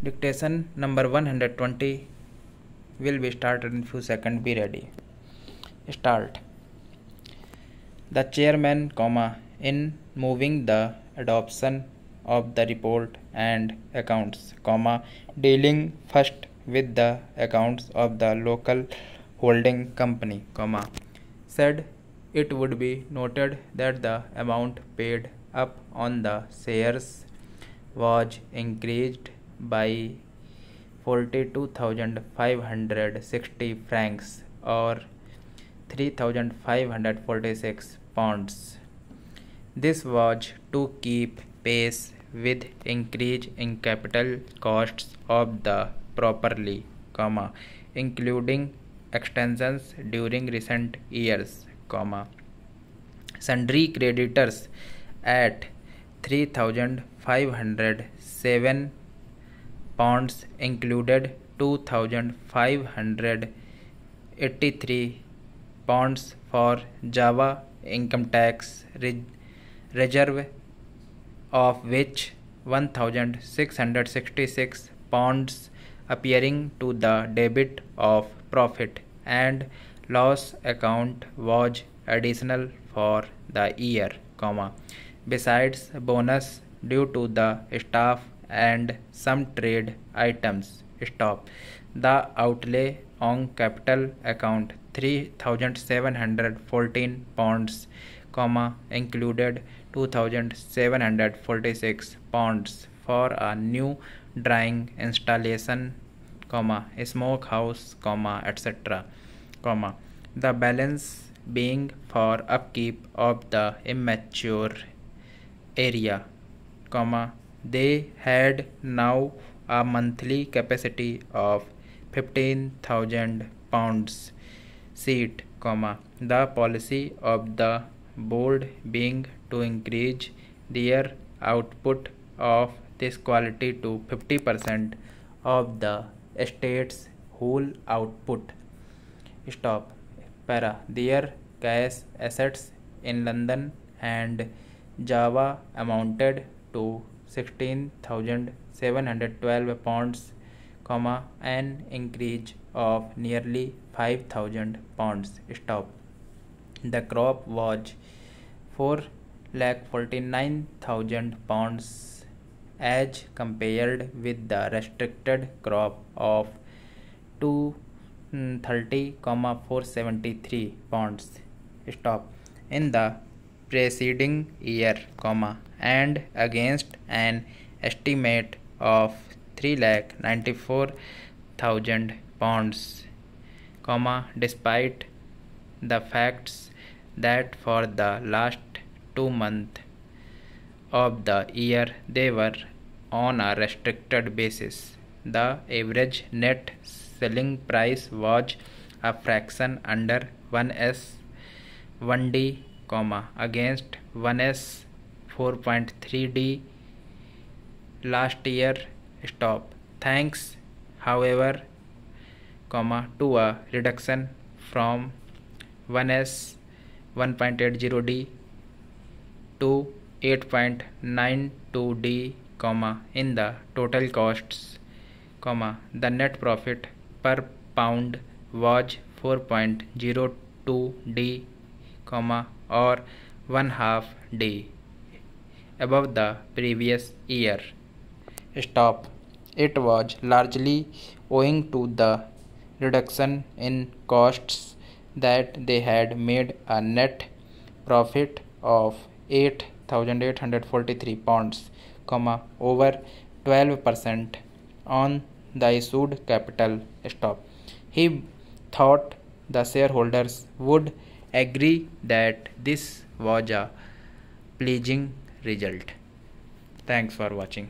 Dictation number 120 will be started in few seconds. Be ready. Start. The chairman, in moving the adoption of the report and accounts, dealing first with the accounts of the local holding company, said it would be noted that the amount paid up on the shares was increased by 42,560 francs or 3,546 pounds. This was to keep pace with increase in capital costs of the property, including extensions during recent years, sundry creditors at 3,507 pounds included 2,583 pounds for Java income tax reserve, of which 1,666 pounds appearing to the debit of profit and loss account was additional for the year, besides bonus due to the staff and some trade items. The outlay on capital account 3,714 pounds, included 2,746 pounds for a new drying installation, smoke house, etc., the balance being for upkeep of the immature area, they had now a monthly capacity of 15,000 pounds seat, the policy of the board being to increase their output of this quality to 50% of the estate's whole output. Their cash assets in London and Java amounted to 16,712 pounds, an increase of nearly 5,000 pounds. The crop was 4,49,000 pounds as compared with the restricted crop of 230,473 pounds in the preceding year, and against an estimate of 3,94,000 pounds, despite the facts that for the last 2 months of the year they were on a restricted basis. The average net selling price was a fraction under 1s 1d, against 1s 4.3d last year. Thanks, however, to a reduction from 1s 1.80d to 8.92d, in the total costs, the net profit per pound was 4.02d, or 1/2 d above the previous year. It was largely owing to the reduction in costs that they had made a net profit of 8,843 pounds, over 12% on the issued capital. He thought the shareholders would agree that this was a pleasing result. Thanks for watching.